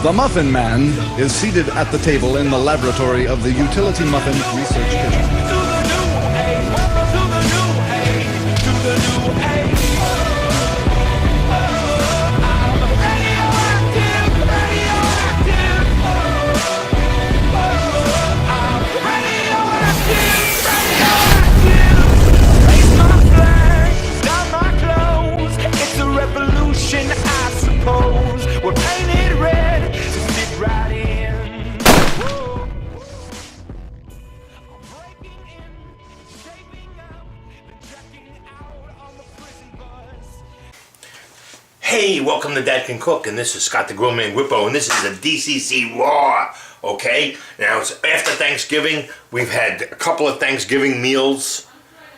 The Muffin Man is seated at the table in the laboratory of the Utility Muffin Research Kitchen. Hey, welcome to Dad Can Cook, and this is Scott the GRILLMAN GRIPPO, and this is a DCC Raw, okay? Now, it's after Thanksgiving. We've had a couple of Thanksgiving meals,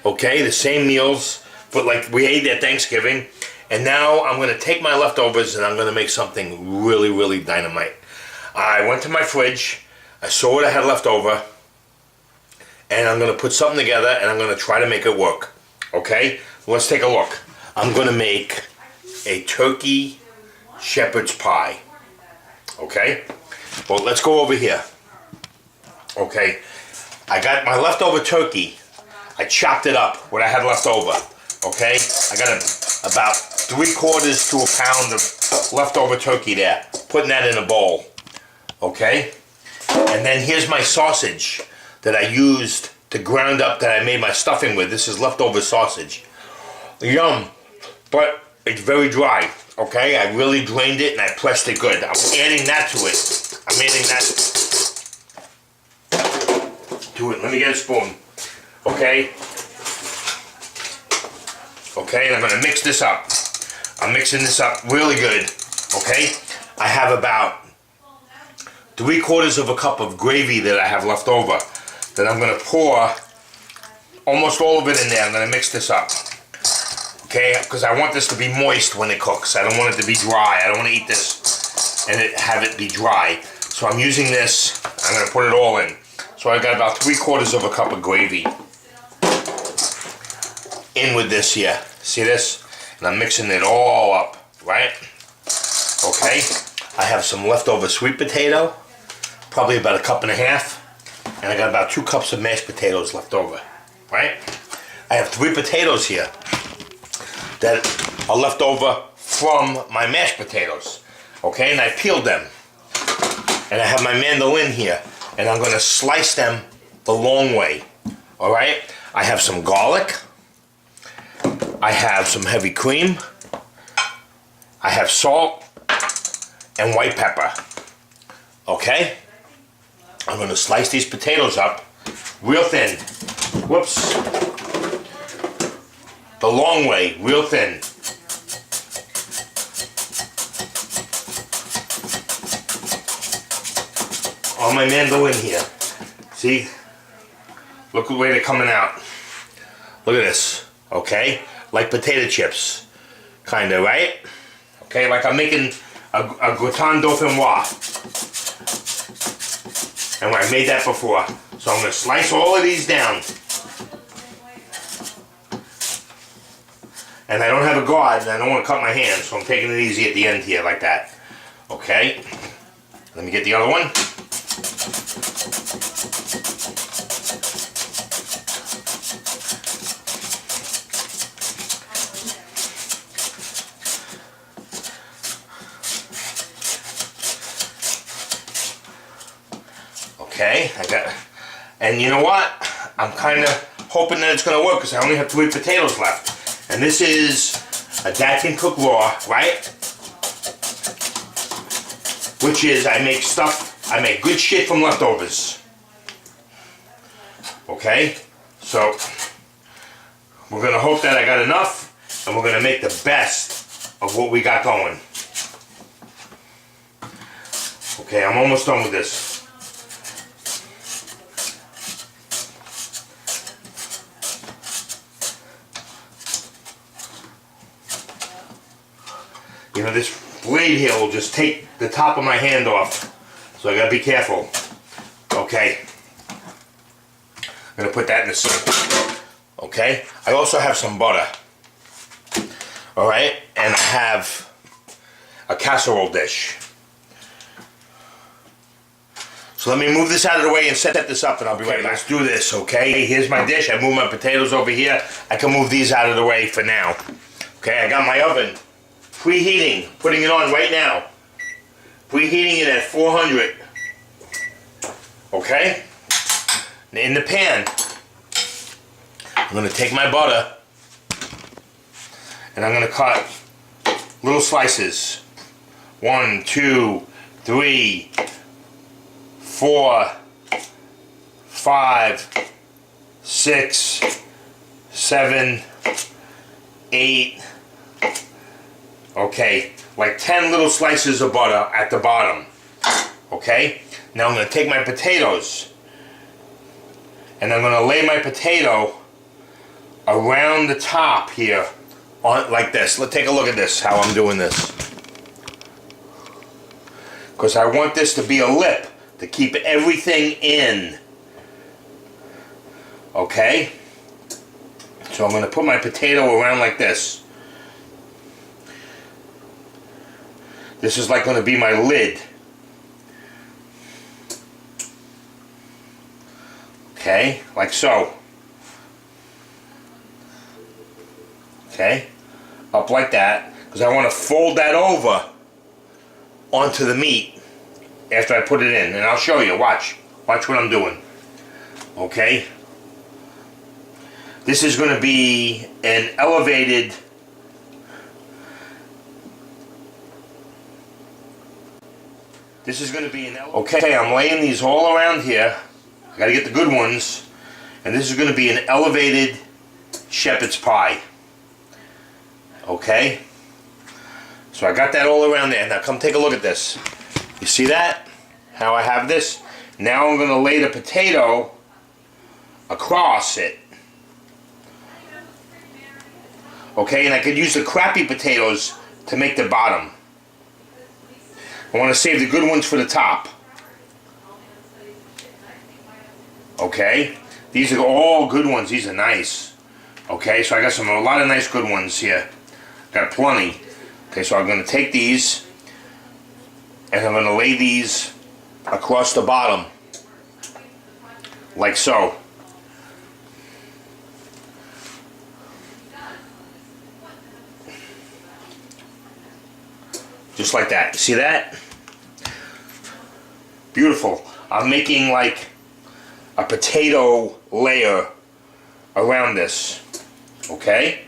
okay? The same meals, but like we ate at Thanksgiving. And now I'm going to take my leftovers and I'm going to make something really, really dynamite. I went to my fridge, I saw what I had left over, and I'm going to put something together and I'm going to try to make it work, okay? Let's take a look. I'm going to make a turkey shepherd's pie, okay? Well, let's go over here, okay? I got my leftover turkey. I chopped it up, what I had left over, okay? I got about 3/4 to a pound of leftover turkey there. Putting that in a bowl, okay? And then here's my sausage that I used to ground up that I made my stuffing with. This is leftover sausage. Yum, but it's very dry, okay? I really drained it and I pressed it good. I'm adding that to it. I'm adding that to it. Let me get a spoon, okay? Okay, and I'm going to mix this up. I'm mixing this up really good, okay? I have about 3/4 cup of gravy that I have left over that I'm going to pour almost all of it in there. I'm going to mix this up. Okay, because I want this to be moist when it cooks. I don't want it to be dry. I don't want to eat this and have it be dry. So I'm using this. I'm going to put it all in. So I got about 3/4 cup of gravy in with this here. See this? And I'm mixing it all up, right? Okay. I have some leftover sweet potato, probably about 1.5 cups. And I got about 2 cups of mashed potatoes left over, right? I have 3 potatoes here that are left over from my mashed potatoes, okay? And I peeled them. And I have my mandolin here, and I'm gonna slice them the long way, all right? I have some garlic. I have some heavy cream. I have salt and white pepper, okay? I'm gonna slice these potatoes up real thin. Whoops. The long way, real thin. On my mandolin here. See? Look the way they're coming out. Look at this, okay? Like potato chips, kinda, right? Okay, like I'm making a gratin dauphinois. And I made that before. So I'm gonna slice all of these down. And I don't have a guard, and I don't want to cut my hands, so I'm taking it easy at the end here, like that. Okay? Let me get the other one. Okay, I got, and you know what? I'm kind of hoping that it's going to work, because I only have 3 potatoes left. And this is a Dad Can Cook Raw, right? Which is, I make good shit from leftovers. Okay? So, we're going to hope that I got enough, and we're going to make the best of what we got going. Okay, I'm almost done with this. You know, this blade here will just take the top of my hand off, so I gotta be careful. Okay, I'm gonna put that in the sink. Okay, I also have some butter. All right, and I have a casserole dish. So let me move this out of the way and set this up, and I'll be right back. Let's do this, okay? Here's my dish. I moved my potatoes over here. I can move these out of the way for now. Okay, I got my oven preheating, putting it on right now. Preheating it at 400. Okay? In the pan, I'm going to take my butter and I'm going to cut little slices. 1, 2, 3, 4, 5, 6, 7, 8. Okay, like 10 little slices of butter at the bottom. Okay, now I'm going to take my potatoes and I'm going to lay my potato around the top here, on like this. Let's take a look at this, how I'm doing this. Because I want this to be a lip to keep everything in. Okay, so I'm going to put my potato around like this. This is like going to be my lid. Okay, like so. Okay, up like that, because I want to fold that over onto the meat after I put it in, and I'll show you. Watch what I'm doing. Okay, this is going to be an elevated. This is going to be an okay, I'm laying these all around here. I got to get the good ones. And this is going to be an elevated shepherd's pie. Okay? So I got that all around there. Now come take a look at this. You see that? How I have this? Now I'm going to lay the potato across it. Okay, and I could use the crappy potatoes to make the bottom. I want to save the good ones for the top. Okay, these are all good ones. These are nice. Okay, so I got a lot of nice good ones here. Got plenty. Okay, so I'm going to take these and I'm going to lay these across the bottom, like so. Just like that. See that? Beautiful. I'm making like a potato layer around this. Okay?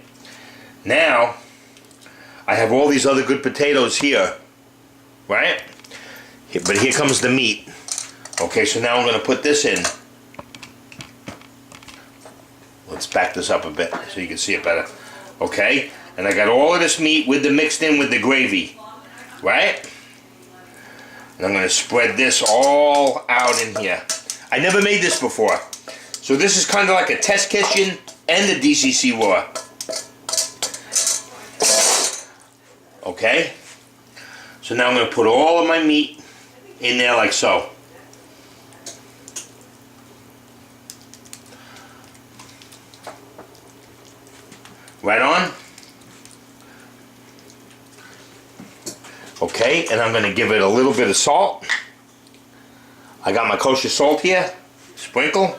Now, I have all these other good potatoes here. Right? But here comes the meat. Okay, so now I'm going to put this in. Let's back this up a bit so you can see it better. Okay? And I got all of this meat with the mixed in with the gravy. Right? And I'm going to spread this all out in here. I never made this before. So this is kind of like a test kitchen and the DCC RAW. Okay? So now I'm going to put all of my meat in there like so. Right on? Okay, and I'm going to give it a little bit of salt. I got my kosher salt here. Sprinkle.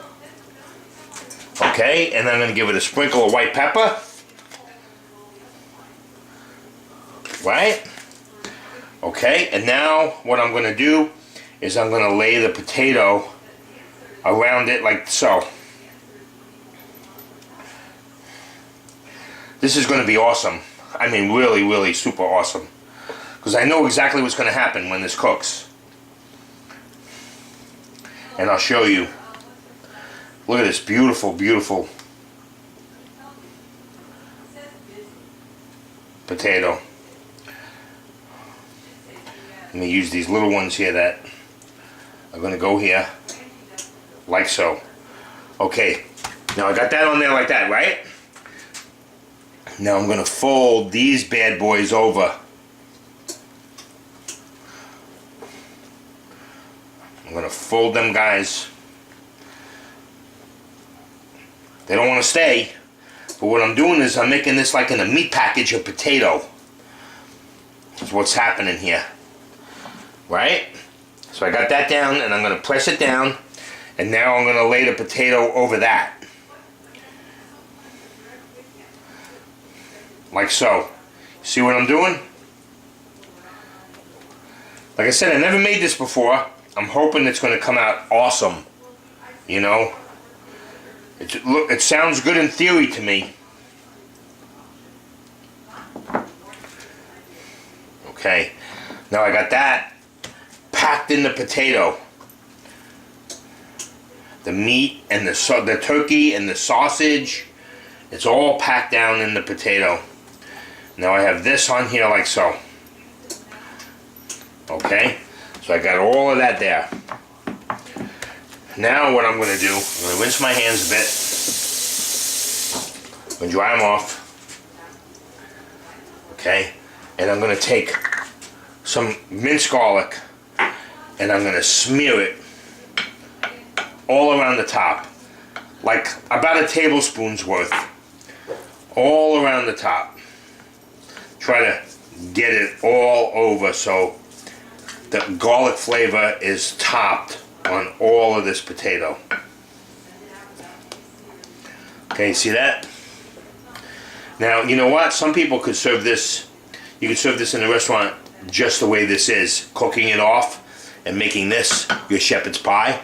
Okay, and I'm going to give it a sprinkle of white pepper. Right? Okay, and now what I'm going to do is I'm going to lay the potato around it like so. This is going to be awesome. I mean, really, really super awesome. Because I know exactly what's going to happen when this cooks. And I'll show you. Look at this beautiful, beautiful potato. Let me use these little ones here that are going to go here. Like so. Okay. Now I got that on there like that, right? Now I'm going to fold these bad boys over. I'm going to fold them guys. They don't want to stay. But what I'm doing is I'm making this like in a meat package of potato. That's what's happening here. Right? So I got that down, and I'm going to press it down, and now I'm going to lay the potato over that. Like so. See what I'm doing? Like I said, I never made this before. I'm hoping it's going to come out awesome. You know? It sounds good in theory to me. Okay. Now I got that packed in the potato. The meat and the turkey and the sausage. It's all packed down in the potato. Now I have this on here like so. Okay, so I got all of that there. Now what I'm going to do, I'm going to rinse my hands a bit. I'm going to dry them off. Okay, and I'm going to take some minced garlic and I'm going to smear it all around the top. Like about a tablespoon's worth. All around the top. Try to get it all over so the garlic flavor is topped on all of this potato. Okay, see that? Now, you know what? Some people could serve this, you could serve this in a restaurant just the way this is, cooking it off and making this your shepherd's pie.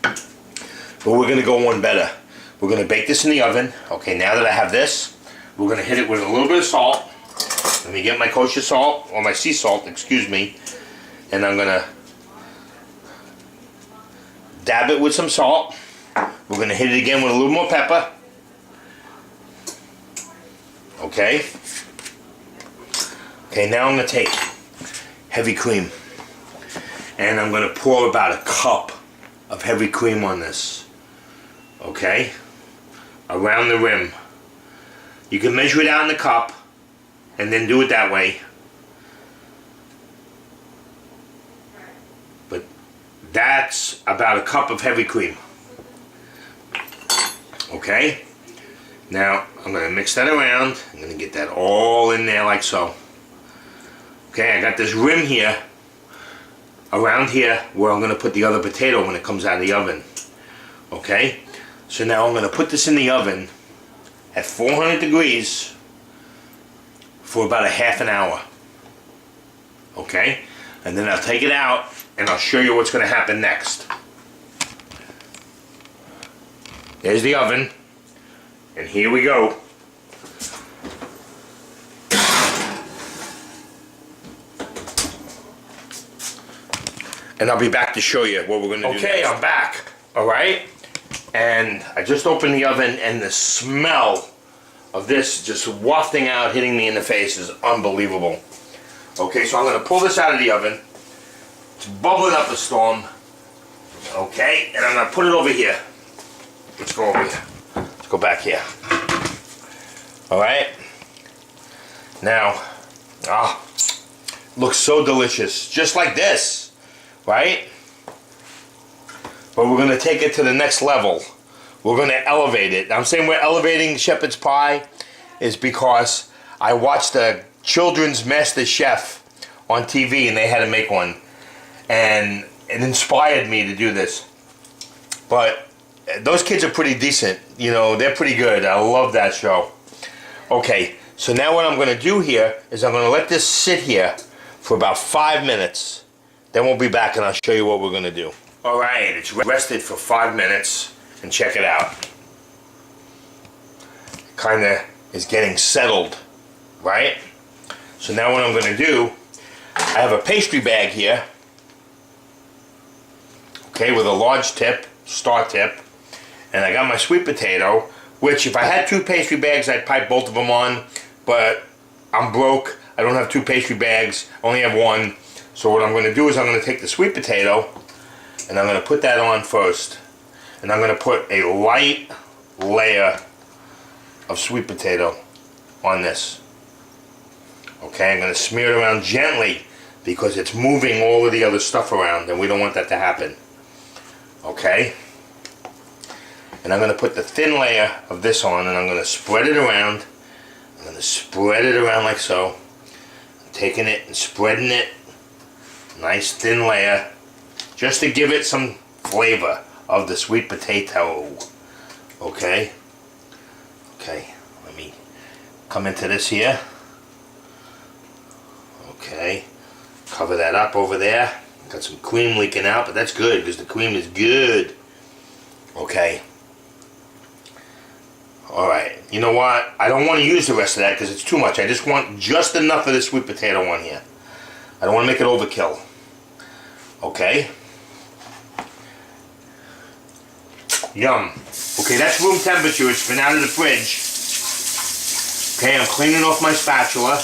But we're going to go one better. We're going to bake this in the oven. Okay, now that I have this, we're going to hit it with a little bit of salt. Let me get my kosher salt, or my sea salt, excuse me. And I'm going to dab it with some salt. We're going to hit it again with a little more pepper. Okay. Okay, now I'm going to take heavy cream. And I'm going to pour about a cup of heavy cream on this. Okay. Around the rim. You can measure it out in the cup and then do it that way. But that's about a cup of heavy cream. Okay? Now I'm going to mix that around. I'm going to get that all in there like so. Okay, I got this rim here, around here, where I'm going to put the other potato when it comes out of the oven. Okay? So now I'm going to put this in the oven at 400 degrees for about a half an hour. Okay? And then I'll take it out and I'll show you what's going to happen next. There's the oven. And here we go. And I'll be back to show you what we're going to do next. Okay, I'm back. Alright? And I just opened the oven and the smell of this just wafting out, hitting me in the face is unbelievable. Okay, so I'm going to pull this out of the oven. It's bubbling up a storm. Okay, and I'm going to put it over here. Let's go over here. Let's go back here. Alright? Now, looks so delicious. Just like this. Right? But we're going to take it to the next level. We're going to elevate it. I'm saying we're elevating shepherd's pie is because I watched the children's master chef on TV and they had to make one. And it inspired me to do this. But those kids are pretty decent. You know, they're pretty good. I love that show. Okay, so now what I'm going to do here is I'm going to let this sit here for about 5 minutes. Then we'll be back and I'll show you what we're going to do. Alright, it's rested for 5 minutes. And check it out. It kind of is getting settled. Right? So now what I'm going to do, I have a pastry bag here. Okay, with a large tip, star tip. And I got my sweet potato, which if I had 2 pastry bags, I'd pipe both of them on. But I'm broke. I don't have 2 pastry bags. I only have 1. So what I'm going to do is I'm going to take the sweet potato and I'm going to put that on first. And I'm going to put a light layer of sweet potato on this. Okay, I'm going to smear it around gently because it's moving all of the other stuff around and we don't want that to happen. Okay? And I'm going to put the thin layer of this on and I'm going to spread it around. I'm going to spread it around like so. I'm taking it and spreading it. Nice thin layer. just to give it some flavor of the sweet potato. Okay? Okay, let me come into this here. Okay, cover that up over there. Got some cream leaking out, but that's good because the cream is good. Okay. Alright, you know what? I don't want to use the rest of that because it's too much. I just want just enough of the sweet potato on here. I don't want to make it overkill. Okay? Yum. Okay, that's room temperature. It's been out of the fridge. Okay, I'm cleaning off my spatula.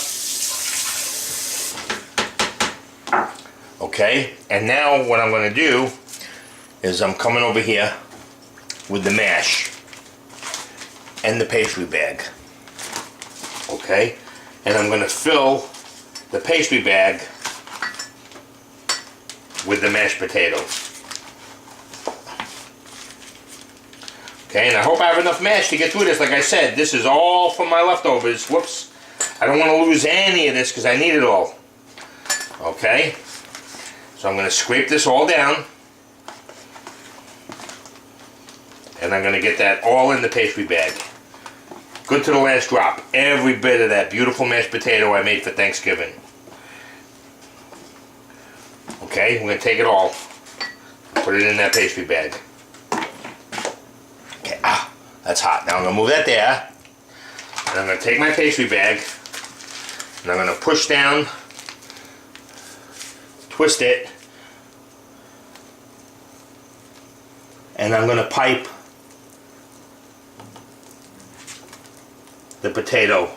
Okay, and now what I'm going to do is I'm coming over here with the mash and the pastry bag. Okay, and I'm going to fill the pastry bag with the mashed potatoes. Okay, and I hope I have enough mash to get through this. Like I said, this is all from my leftovers. Whoops. I don't want to lose any of this because I need it all. Okay, so I'm going to scrape this all down. And I'm going to get that all in the pastry bag. Good to the last drop. Every bit of that beautiful mashed potato I made for Thanksgiving. Okay, I'm going to take it all. Put it in that pastry bag. Okay, that's hot. Now I'm going to move that there. And I'm going to take my pastry bag. And I'm going to push down, twist it. And I'm going to pipe the potato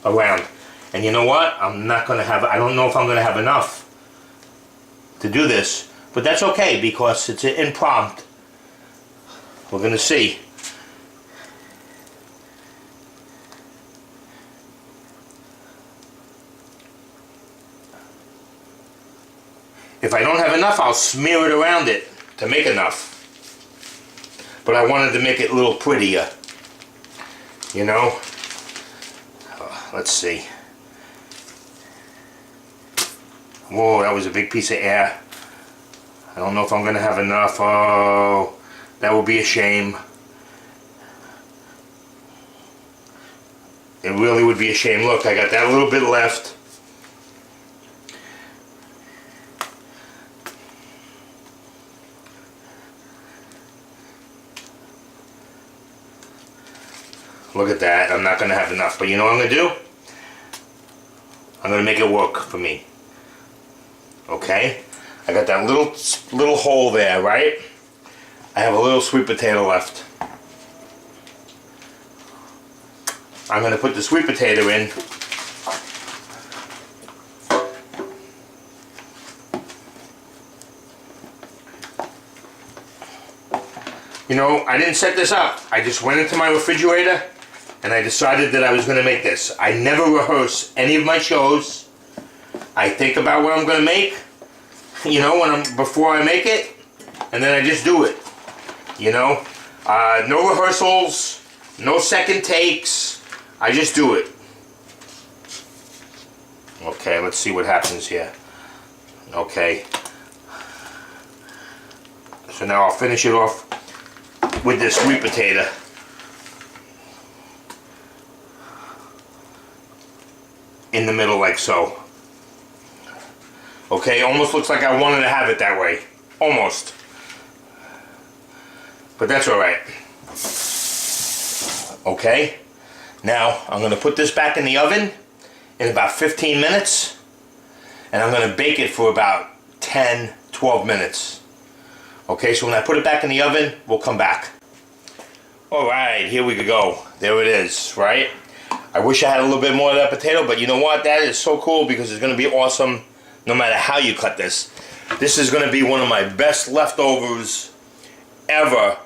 around. And you know what? I'm not going to have, I don't know if I'm going to have enough to do this, but that's okay because it's an impromptu. We're going to see. If I don't have enough, I'll smear it around it to make enough. But I wanted to make it a little prettier. You know? Let's see. Whoa, that was a big piece of air. I don't know if I'm going to have enough. Oh, that would be a shame. It really would be a shame. Look, I got that little bit left. Look at that. I'm not going to have enough. But you know what I'm going to do? I'm going to make it work for me. Okay? I got that little hole there, right? I have a little sweet potato left. I'm going to put the sweet potato in. You know, I didn't set this up. I just went into my refrigerator and I decided that I was going to make this. I never rehearse any of my shows. I think about what I'm going to make, you know, before I make it, and then I just do it. You know, no rehearsals, no second takes. I just do it. Okay, let's see what happens here. Okay. So now I'll finish it off with this sweet potato. In the middle like so. Okay, almost looks like I wanted to have it that way. Almost. But that's alright. Okay, now I'm going to put this back in the oven in about 15 minutes. And I'm going to bake it for about 10-12 minutes. Okay, so when I put it back in the oven, we'll come back. Alright, here we go. There it is, right? I wish I had a little bit more of that potato, but you know what? That is so cool because it's going to be awesome no matter how you cut this. This is going to be one of my best leftovers ever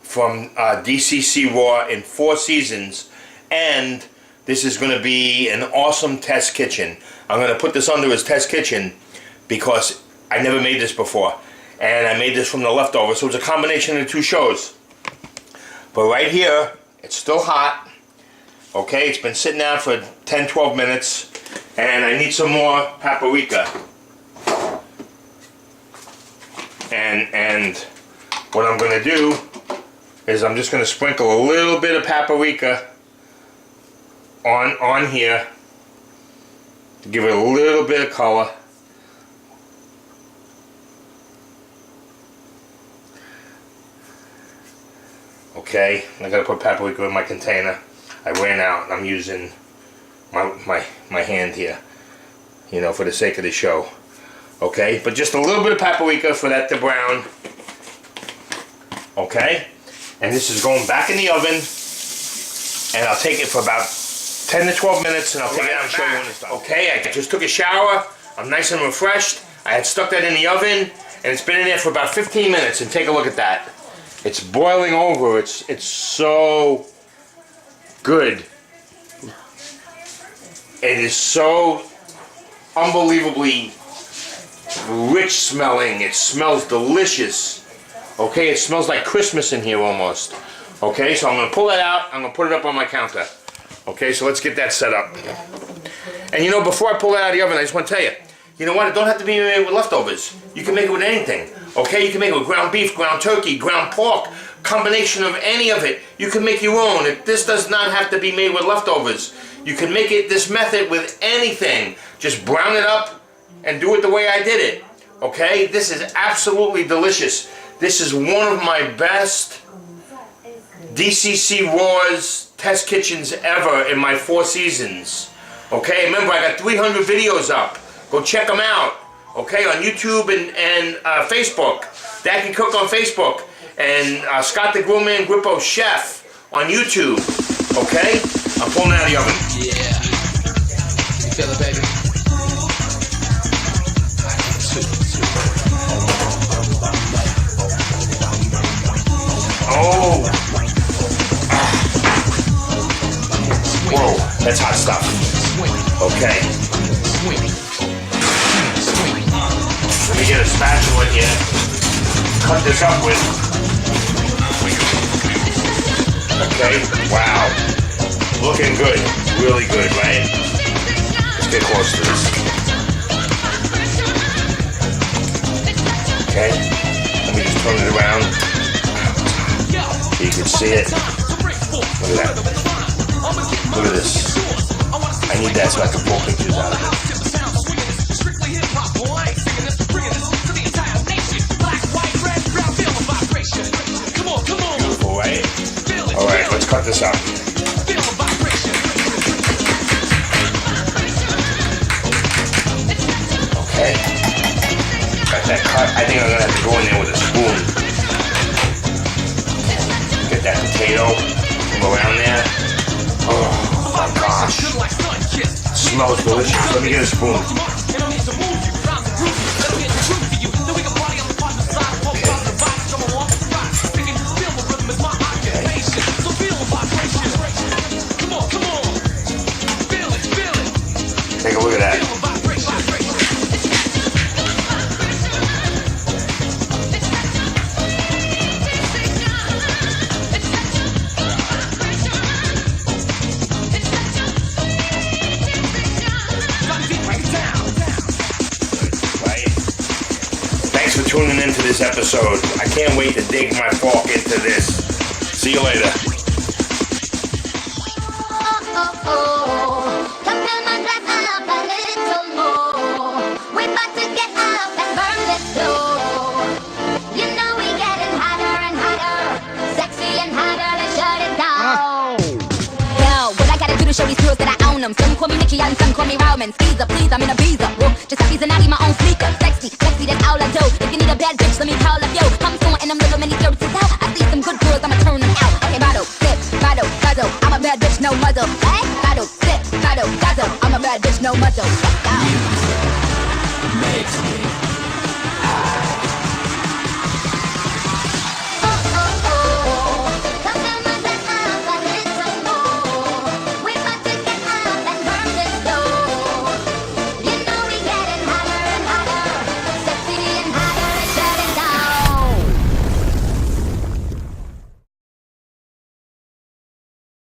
from DCC Raw in 4 seasons. And this is going to be an awesome test kitchen. I'm going to put this under as test kitchen because I never made this before. And I made this from the leftovers, so it's a combination of the 2 shows. But right here, it's still hot. Okay, it's been sitting out for 10-12 minutes. And I need some more paprika. And what I'm going to do is I'm just going to sprinkle a little bit of paprika on here to give it a little bit of color. Okay, I gotta put paprika in my container. I ran out. I'm using my hand here, you know, for the sake of the show. Okay, but just a little bit of paprika for that to brown. Okay, and this is going back in the oven, and I'll take it for about 10 to 12 minutes, and I'll take it out and show you when it's done. Okay, I just took a shower. I'm nice and refreshed. I had stuck that in the oven, and it's been in there for about 15 minutes. And take a look at that. It's boiling over. It's so good. It is so unbelievably rich smelling. It smells delicious. Okay, it smells like Christmas in here almost. Okay, so I'm going to pull that out. I'm going to put it up on my counter. Okay, so let's get that set up. And you know, before I pull that out of the oven, I just want to tell you, you know what? It don't have to be made with leftovers. You can make it with anything. Okay, you can make it with ground beef, ground turkey, ground pork, combination of any of it. You can make your own. This does not have to be made with leftovers. You can make it this method with anything. Just brown it up and do it the way I did it. Okay, this is absolutely delicious. This is one of my best DCC RAW's test kitchens ever in my 4 seasons. Okay, remember I got 300 videos up. Go check them out. Okay, on YouTube and Facebook. Dad Can Cook on Facebook. And Scott the Grillman GRIPPO Chef on YouTube. Okay? I'm pulling it out of the oven. Yeah. You feel it, baby? Oh! Whoa, that's hot stuff. Okay. Let me get a spatula here. Cut this up with. Okay, wow. Looking good. Really good, right? Let's get close to this. Okay. Let me just turn it around. So you can see it. Look at that. Look at this. I need that so I can pull pictures out of it. Beautiful, right? Alright, let's cut this up. Okay. Got that cut. I think I'm going to have to go in there with a spoon. Get that potato from around there. Oh my gosh. Smells delicious. Let me get a spoon. Take a look at that. Right? Thanks for tuning into this episode. I can't wait to dig my fork into this. See you later. Show these girls that I own them. Some call me Nikki and some call me Roman. Skeezer, please, I'm in a visa. Whoa, just happy and I need my own sneaker. Sexy, that's all I do. If you need a bad bitch, let me call up yo. I'm sorting them little mini services out. I see some good girls, I'ma turn them out. Okay, bottle, sip, bottle, guzzle. I'm a bad bitch, no muzzle. Hey, bottle, sip, bottle, guzzle. I'm a bad bitch, no muzzle. Makes me